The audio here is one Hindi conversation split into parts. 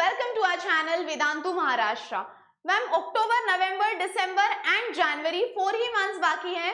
Welcome to our channel Vedantu Maharashtra. Ma'am October, November, December and January 4 he months बाकी हैं.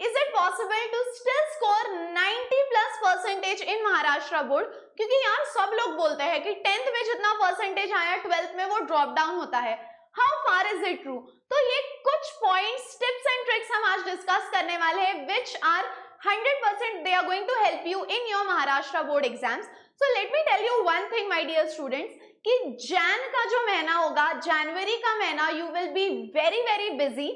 Is it possible to still score 90+% in Maharashtra board? क्योंकि यार सब लोग बोलते हैं कि 10th में जितना परसेंटेज आया 12th में वो ड्रॉप डाउन होता है. How far is it true? तो ये कुछ पॉइंट्स, टिप्स एंड ट्रिक्स हम आज डिस्कस करने वाले हैं which are 100% they are going to help you in your Maharashtra board exams. So let me tell you one thing my dear students, कि जैन का जो महीना होगा, जनवरी का महीना, you will be very busy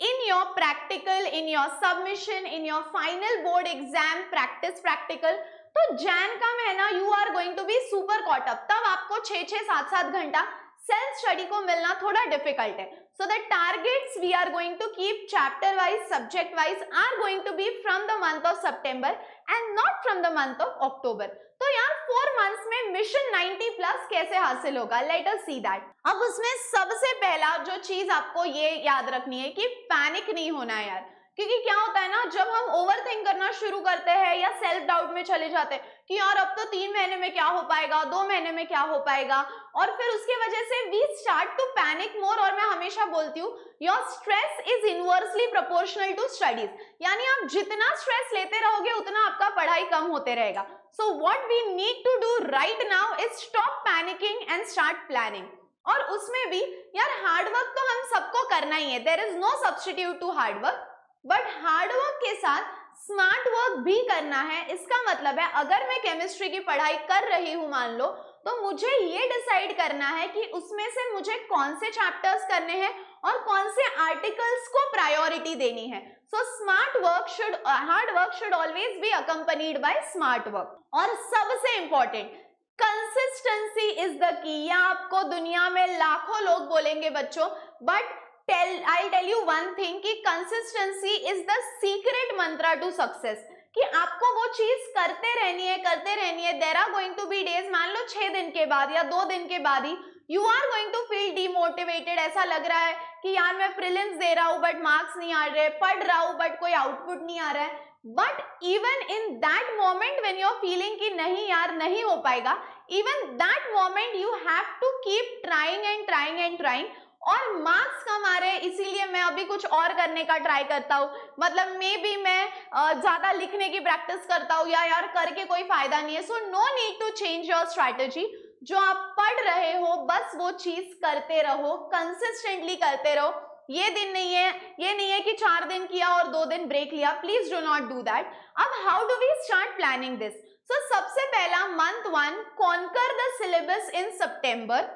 in your practical, in your submission, in your final board exam practice practical. तो जैन का महीना you are going to be super caught up. तब आपको 6-6, 7-7 घंटा सेल्फ स्टडी को मिलना थोड़ा डिफिकल्ट है. So the targets we are going to keep chapter wise, subject wise are going to be from the month of September and not from the month of October. तो यार 4 मंथ्स में मिशन 90+ कैसे हासिल होगा? Let us see that. अब उसमें सबसे पहला जो चीज आपको ये याद रखनी है कि पैनिक नहीं होना है यार. क्योंकि क्या होता है ना, जब हम ओवरथिंक करना शुरू करते हैं या सेल्फ डाउट में चले जाते हैं कि यार अब तो 3 महीने में क्या हो पाएगा, 2 महीने में क्या हो पाएगा, और फिर उसके वजह से we start to panic more. और मैं हमेशा बोलती हूँ your stress is inversely proportional to studies. यानी आप जितना स्ट्रेस लेते रहोगे उतना आपका पढ़ाई कम होते रहेगा. So what we need to do right now is stop panicking and start planning. और उसमें भी यार हार्डवर्क तो हम सबको करना ही है, there is no substitute to hard work, but hard work के साथ स्मार्ट वर्क भी करना है. इसका मतलब है अगर मैं केमिस्ट्री की पढ़ाई कर रही हूं मान लो, तो मुझे ये डिसाइड करना है कि उसमें से मुझे कौन से चैप्टर्स करने हैं और कौन से आर्टिकल्स को प्रायोरिटी देनी है. So smart work should, hard work should always be accompanied by smart work. और सबसे important, consistency is the key. या आपको दुनिया में लाखों लोग बोलेंगे बच्चों, but I'll tell you one thing कि consistency is the secret mantra to success. कि आपको वो चीज करते रहनी है. There are going to be days, मान लो 6 दिन के बाद या 2 दिन के बाद ही you are going to feel demotivated. ऐसा लग रहा है कि यार मैं प्रीलिम्स दे रहा हूँ बट मार्क्स नहीं आ रहे, पढ़ रहा हूँ बट कोई आउटपुट नहीं आ रहा है. But even in that moment when you are feeling कि नहीं यार नहीं हो पाएगा, even that moment you have to keep trying. और मार्क्स कम आ रहे हैं इसीलिए मैं अभी कुछ और करने का ट्राई करता हूँ. मतलब मे बी मैं ज्यादा लिखने की प्रैक्टिस करता हूँ, या यार करके कोई फायदा नहीं है. So no need to change your strategy. जो आप पढ़ रहे हो बस वो चीज करते रहो, कंसिस्टेंटली करते रहो. ये नहीं है कि 4 दिन किया और 2 दिन ब्रेक लिया. Please do not do that. अब how do we start planning this? So सबसे पहला month 1, conquer the syllabus in September.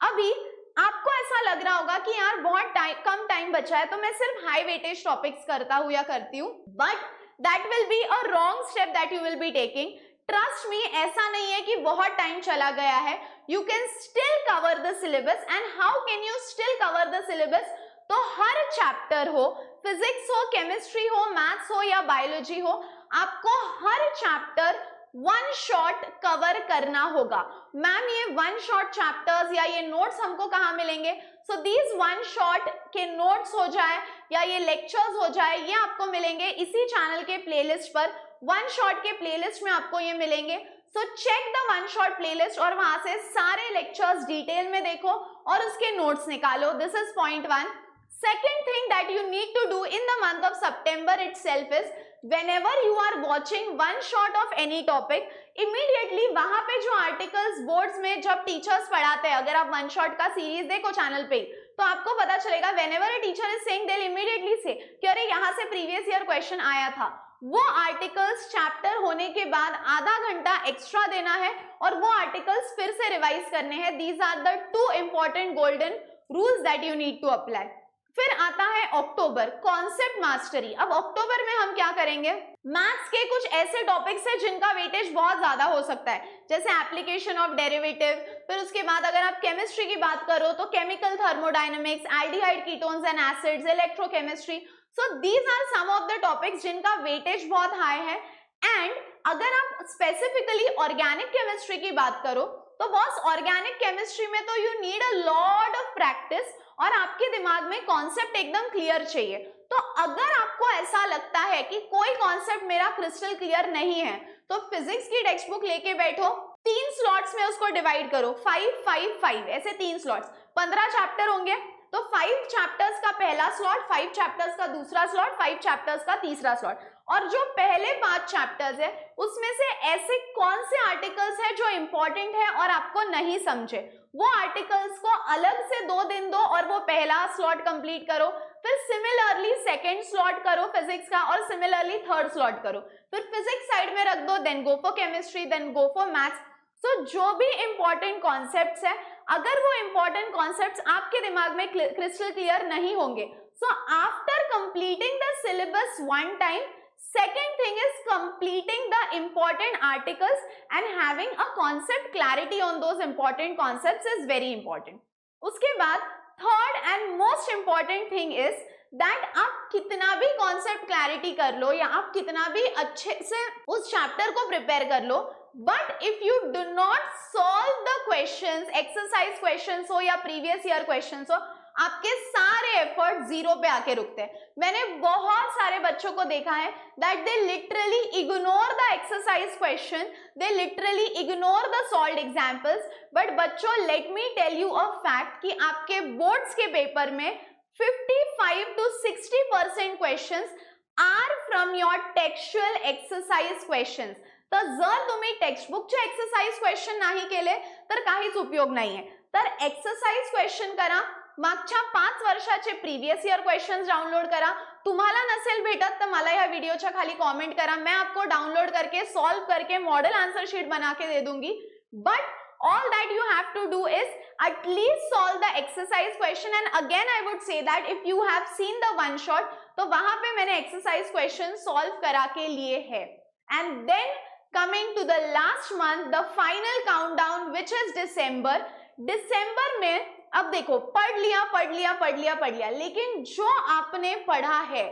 अभी आपको ऐसा लग रहा होगा कि यार बहुत कम टाइम बचा है तो मैं सिर्फ हाई वेटेज टॉपिक्स करता हूँ या करती हूँ, but that will be a wrong step that you will be taking. Trust me, ऐसा नहीं है कि बहुत टाइम चला गया है. You can still cover the syllabus. And how can you still cover the syllabus? तो हर चैप्टर हो, फिजिक्स हो, केमिस्ट्री हो, मैथ्स हो या बायोलॉजी हो, आपको हर चैप्टर 1 शॉट कवर करना होगा. मैम ये 1 शॉट चैप्टर्स या ये नोट्स हमको कहाँ मिलेंगे? सो दीज 1 शॉट के नोट्स हो जाए या ये लेक्चर्स हो जाए, ये आपको मिलेंगे इसी चैनल के प्लेलिस्ट पर. 1 शॉट के प्लेलिस्ट में आपको ये मिलेंगे. So check the 1 shot playlist और वहां से सारे लेक्चर्स डिटेल में देखो और उसके नोट्स निकालो. This is point 1. Second thing that you need to do in the month of September itself is whenever you are watching 1 shot of any topic, immediately वहां पे जो आर्टिकल्स बोर्ड्स में जब टीचर्स पढ़ाते हैं, अगर आप 1 शॉट का सीरीज देखो चैनल पे, तो आपको पता चलेगा whenever a teacher is saying they'll immediately say कि अरे यहाँ से प्रीवियस ईयर क्वेश्चन आया था. वो आर्टिकल्स चैप्टर होने के बाद आधा घंटा एक्स्ट्रा देना है और वो आर्टिकल्स फिर से रिवाइज करने हैं. These are the 2 important golden rules that you need to apply. फिर आता है अक्टूबर, कॉन्सेप्ट मास्टरी. अब अक्टूबर में हम क्या करेंगे? मैथ्स के कुछ ऐसे टॉपिक्स हैं जिनका वेटेज बहुत ज्यादा हो सकता है, जैसे एप्लीकेशन ऑफ डेरिवेटिव. फिर उसके बाद अगर आप केमिस्ट्री की बात करो तो chemical thermodynamics, aldehyde, ketones and acids, electrochemistry. So these are some of the topics जिनका वेटेज बहुत हाई है. एंड अगर आप स्पेसिफिकली ऑर्गेनिक केमिस्ट्री की बात करो तो बॉस ऑर्गेनिक केमिस्ट्री में तो you need a lot of practice और आपके दिमाग में कॉन्सेप्ट एकदम क्लियर चाहिए. तो अगर आपको ऐसा लगता है कि कोई कॉन्सेप्ट मेरा क्रिस्टल क्लियर नहीं है, तो फिजिक्स की टेक्स्ट बुक लेके बैठो, 3 स्लॉट्स में उसको डिवाइड करो, 5 5 5 ऐसे 3 स्लॉट्स, 15 चैप्टर होंगे तो 5 चैप्टर्स का पहला स्लॉट, 5 चैप्टर्स का दूसरा स्लॉट, 5 चैप्टर्स का तीसरा स्लॉट। और जो पहले 5 चैप्टर्स है उसमें से ऐसे कौन से आर्टिकल्स है जो इंपॉर्टेंट है और आपको नहीं समझे, वो आर्टिकल्स को अलग से 2 दिन दो और वो पहला स्लॉट कंप्लीट करो। फिर सिमिलरली सेकंड स्लॉट करो फिजिक्स का और सिमिलरली थर्ड स्लॉट करो। फिर फिजिक्स साइड में रख दो, then go for chemistry, then go for maths. So जो भी इंपॉर्टेंट कॉन्सेप्ट्स है, अगर वो इंपॉर्टेंट कॉन्सेप्ट्स आपके दिमाग में क्रिस्टल क्लियर नहीं होंगे, so after completing the syllabus one time, second thing is completing the important articles and having a concept clarity on those important concepts is very important. उसके बाद third and most important thing is that आप कितना भी concept clarity कर लो या आप कितना भी अच्छे से उस chapter को prepare कर लो, but if you do not solve the questions, exercise questions हो या previous year questions हो, आपके सारे एफर्ट जीरो पे आके रुकते हैं। मैंने बहुत सारे बच्चों को देखा है that they literally ignore the exercise question, they literally ignore the solved examples. But बच्चों, let me tell you a fact कि आपके बोर्ड्स के पेपर में 55 to 60% questions are from your textual exercise questions. तर जर तुम्ही टेक्स्टबुकचे एक्सरसाइज क्वेश्चन नाही केले तर काहीच उपयोग नाहीये। तर एक्सरसाइज क्वेश्चन करा, मागच्या 5 वर्षाचे प्रीवियस ईयर क्वेश्चंस डाउनलोड करा। तुम्हाला नसेल भेटत तर मला या व्हिडिओच्या खाली कमेंट करा, मैं आपको डाउनलोड करके सॉल्व करके मॉडल आंसर शीट बना के दे दूंगी। But all that you have to do is at least solve the exercise question, and again I would say that if you have seen the one shot तो वहां पे मैंने एक्सरसाइज क्वेश्चन सॉल्व करा के लिए है। And then coming to the last month, the final countdown which is December. दिसंबर में अब देखो, पढ़ लिया, लेकिन जो आपने पढ़ा है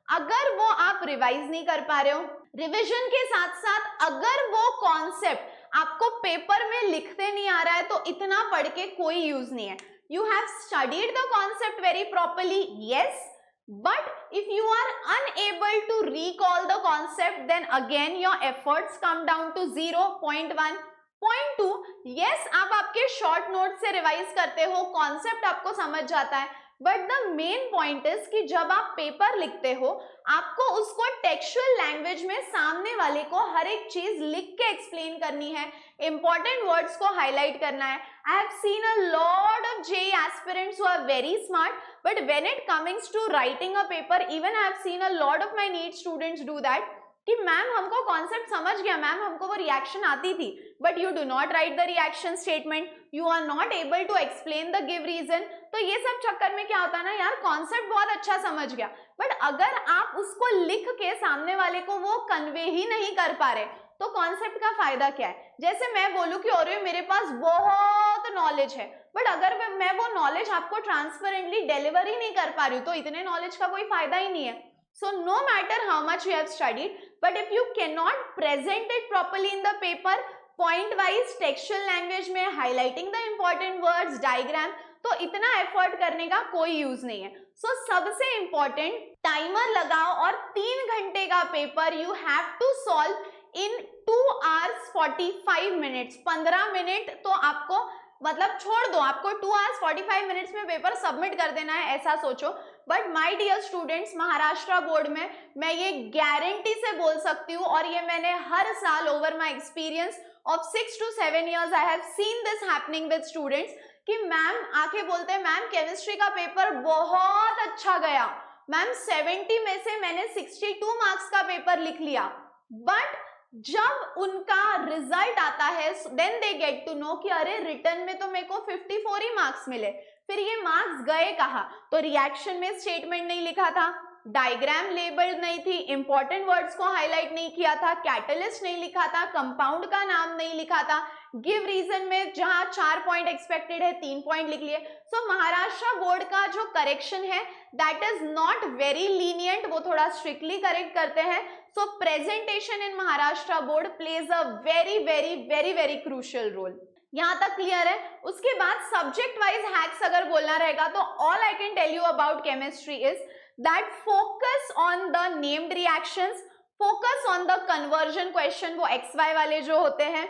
अगर वो आप रिवाइज नहीं कर पा रहे हो, रिवीजन के साथ साथ अगर वो कॉन्सेप्ट आपको पेपर में लिखते नहीं आ रहा है तो इतना पढ़ के कोई यूज नहीं है। You have studied the concept very properly, yes, but if you are unable to recall the concept, then again your efforts come down to 0.1. Point 2, yes, आप आपके शॉर्ट नोट से रिवाइज करते हो, कॉन्सेप्ट आपको समझ जाता है, but the main point is कि जब आप पेपर लिखते हो आपको उसको टेक्सचुअल लैंग्वेज में सामने वाले को हर एक चीज लिख के एक्सप्लेन करनी है, इंपॉर्टेंट वर्ड्स को हाईलाइट करना है। I have seen a lot of JEE aspirants who are very smart, but when it comings to writing a paper, even I have seen a lot of my NEET students do that कि मैम हमको कॉन्सेप्ट समझ गया, मैम हमको वो रिएक्शन आती थी, but you do not write the reaction statement, you are not able to explain the give reason. तो ये सब चक्कर में क्या होता है ना यार, कॉन्सेप्ट बहुत अच्छा समझ गया, बट अगर आप उसको लिख के सामने वाले को वो कन्वे ही नहीं कर पा रहे तो कॉन्सेप्ट का फायदा क्या है। जैसे मैं बोलूं कि अरे मेरे पास बहुत नॉलेज है, बट अगर मैं वो नॉलेज आपको ट्रांसपेरेंटली डिलीवर ही नहीं कर पा रही हूँ तो इतने नॉलेज का कोई फायदा ही नहीं है। So no matter how much you have studied, but if you cannot present it properly in the paper, point wise textual language में highlighting the important words, diagram, तो इतना एफर्ट करने का कोई यूज नहीं है। सो सबसे इंपॉर्टेंट, टाइमर लगाओ और 3 घंटे का paper you have to solve in 2 hours 45 minutes। 15 minute तो आपको मतलब छोड़ दो, आपको 2 hours 45 minutes में पेपर सबमिट कर देना है, ऐसा सोचो। But my dear students, Maharashtra board में मैं ये गारंटी से बोल सकती हूँ, और ये मैंने हर साल over my experience of 6 to 7 years I have seen this happening with students कि मैम आके बोलते हैं मैम केमिस्ट्री का पेपर बहुत अच्छा गया, मैम 70 में से मैंने 62 मार्क्स का पेपर लिख लिया। बट जब उनका रिजल्ट आता है then they get to know कि अरे रिटर्न में तो मेरे को 54 ही मार्क्स मिले, फिर ये मार्क्स गए कहाँ? तो रिएक्शन में स्टेटमेंट नहीं लिखा था, डायग्राम लेबल्ड नहीं थी, इंपॉर्टेंट वर्ड्स को हाईलाइट नहीं किया था, कैटलिस्ट नहीं लिखा था, कंपाउंड का नाम नहीं लिखा था, गिव रीजन में जहां 4 पॉइंट एक्सपेक्टेड है 3 पॉइंट लिख लिए। सो महाराष्ट्र बोर्ड का जो करेक्शन है that is not very lenient, वो थोड़ा स्ट्रिक्टली करेक्ट करते हैं। So presentation in Maharashtra board plays a very very very very crucial role. यहां तक क्लियर है? उसके बाद सब्जेक्ट वाइज हैक्स अगर बोलना रहेगा तो all I can tell you about chemistry is that focus on the named reactions, focus on the conversion question, वो XY वाले जो होते हैं,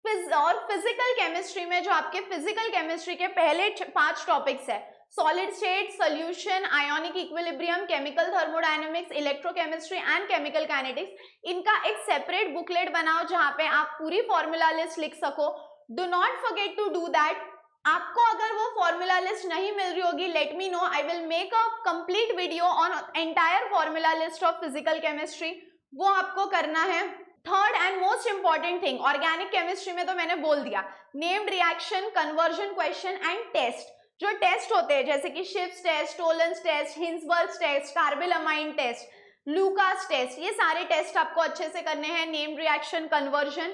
और फिजिकल केमिस्ट्री में जो आपके फिजिकल केमिस्ट्री के पहले 5 टॉपिक्स है, solid state, solution, ionic equilibrium, chemical thermodynamics, electrochemistry and chemical kinetics, इनका एक सेपरेट बुकलेट बनाओ जहां पे आप पूरी फॉर्मूला लिस्ट लिख सको. Do not forget to do that. आपको अगर वो फॉर्मूला लिस्ट नहीं मिल रही होगी, let me know, I will make a complete video on entire formula list of physical chemistry. वो आपको करना है. Third and most important thing, organic chemistry में तो मैंने बोल दिया, named reaction, conversion question and test. जो टेस्ट होते हैं जैसे कि Schiff's test, Tollens test, Hinsberg test, कार्बिलमाइन test, Lucas test, ये सारे टेस्ट आपको अच्छे से करने हैं. Named reaction, conversion.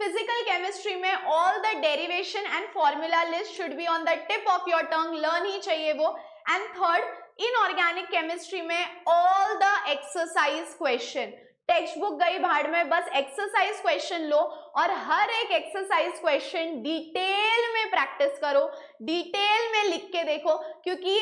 Physical chemistry में all the derivation and formula list should be on the tip of your tongue, learn ही चाहिए वो. And third, in organic chemistry में all the exercise question. Text book गई भाड़ में, बस एक्सरसाइज क्वेश्चन लो और हर एक एक्सरसाइज क्वेश्चन डिटेल में प्रैक्टिस करो, डिटेल में लिख के देखो, क्योंकि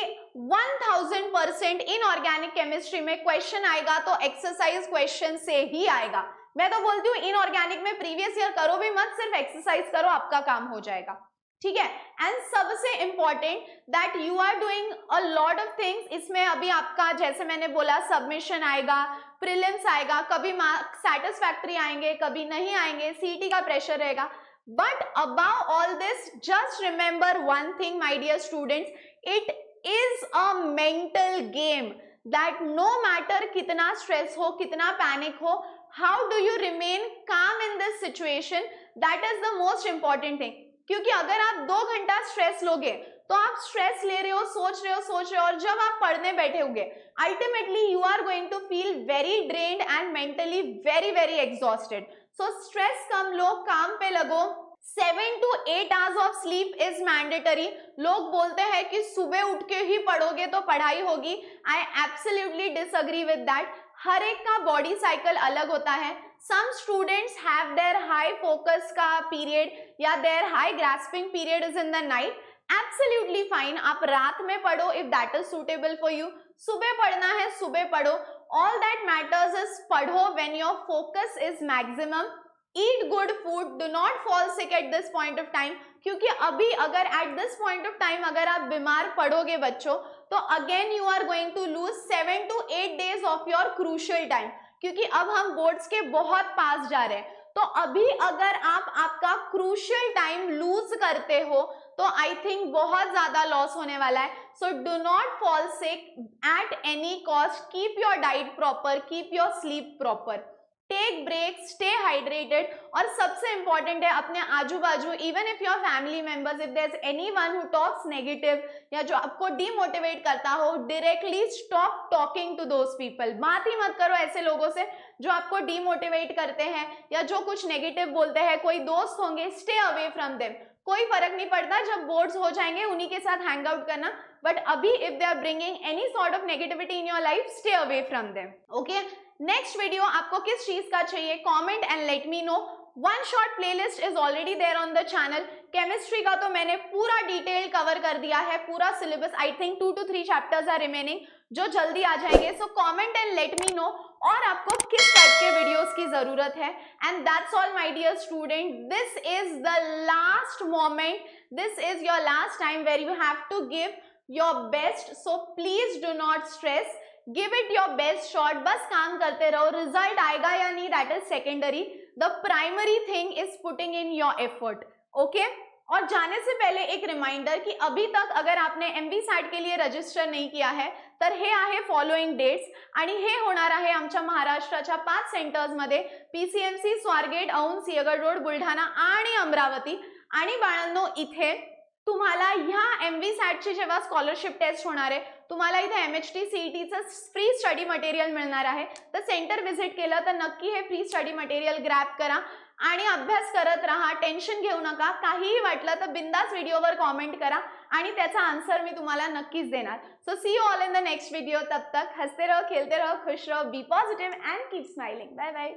1000% इन ऑर्गेनिक केमिस्ट्री में क्वेश्चन आएगा तो एक्सरसाइज क्वेश्चन से ही आएगा. मैं तो बोलती हूँ इन ऑर्गेनिक में प्रीवियस ईयर करो भी मत, सिर्फ एक्सरसाइज करो, आपका काम हो जाएगा. ठीक है. एंड सबसे important that you are doing a lot of things. इसमें अभी आपका जैसे मैंने बोला सबमिशन आएगा, प्रीलिम्स आएगा, कभी मार्क्स सेटिस्फैक्टरी आएंगे, कभी नहीं आएंगे, सीटी का प्रेशर रहेगा. But above all this just remember one thing my dear students, it is a mental game that no matter कितना स्ट्रेस हो, कितना पैनिक हो, how do you remain calm in this situation, that is the most important thing. क्योंकि अगर आप 2 घंटा स्ट्रेस लोगे तो आप स्ट्रेस ले रहे हो, सोच रहे हो और जब आप पढ़ने बैठोगे ultimately you are going to feel very drained and mentally very very exhausted. So stress कम लो, काम पे लगो. 7 to 8 hours of sleep is mandatory. लोग बोलते हैं कि सुबह उठ के ही पढ़ोगे तो पढ़ाई होगी. I absolutely disagree with that. हर एक का बॉडी साइकिल अलग होता है. Some students have their high focus का period या their high grasping period is in the night. Absolutely fine. आप रात में पढ़ो if that is suitable for you. सुबह पढ़ना है सुबह पढ़ो. All that matters is पढ़ो when your focus is maximum. Eat good food. Do not fall sick at this point of time. क्योंकि अभी अगर at this point of time अगर आप बीमार पढ़ोगे बच्चों तो again you are going to lose 7 to 8 days of your crucial time. क्योंकि अब हम बोर्ड्स के बहुत पास जा रहे हैं, तो अभी अगर आप आपका क्रूशियल टाइम लूज करते हो तो आई थिंक बहुत ज्यादा लॉस होने वाला है. So do not fall sick at any cost. Keep your diet proper, keep your sleep proper, take break, stay hydrated. और सबसे इंपॉर्टेंट है अपने आजू बाजू, even if your family members, if there is anyone who talks negative या जो आपको डीमोटिवेट करता हो, directly stop talking to those people. बात ही मत करो ऐसे लोगों से जो आपको डीमोटिवेट करते हैं या जो कुछ नेगेटिव बोलते हैं. कोई दोस्त होंगे, स्टे अवे फ्रॉम देम. कोई फर्क नहीं पड़ता, जब बोर्ड्स हो जाएंगे उन्हीं के साथ हैंग आउट करना. बट अभी if they are bringing any sort of negativity in your life, stay away from them. Okay. Next video आपको किस चीज का चाहिए, comment and let me know. One shot playlist is already there on the channel. Chemistry का तो मैंने पूरा डिटेल कवर कर दिया है, पूरा syllabus. I think 2 to 3 chapters are remaining जो जल्दी आ जाएंगे. So comment and let me know और आपको किस टाइप के वीडियोस की जरूरत है. And that's all my dear student. This is the last moment, this is your last time where you have to give your best. So please do not stress, give it your best shot. बस काम करते रहो, रिजल्ट आएगा या नहीं that is secondary. The primary thing is putting in your effort. Okay. और जाने से पहले एक रिमाइंडर कि अभी तक अगर आपने MVSAT के लिए रजिस्टर नाही किया है तर हे आहे फॉलोइंग डेट्स आणि हे होणार आहे आमच्या महाराष्ट्राच्या 5 सेंटर्स मध्ये, PCMC, स्वारगेट, औंध, सिंहगड रोड, बुलढाणा आणि अमरावती. आणि बाळांनो इथे तुम्हाला ह्या MVSAT ची जेव्हा स्कॉलरशिप टेस्ट होणार आहे, तुम्हाला इथे MHT CET चं फ्री स्टडी मटेरियल मिळणार आहे. तर सेंटर व्हिजिट केलं तर नक्की हे फ्री स्टडी मटेरियल ग्रॅब करा आणि अभ्यास करत राहा. टेन्शन घेऊ नका. काहीही वाटलं तर बिंदास व्हिडिओवर कमेंट करा आणि त्याचा आन्सर मी तुम्हाला नक्कीच देणार. So see you all in the next video. तब तक हंसते रहो, खेलते रहो, खुश रहो, be positive and keep smiling. Bye bye.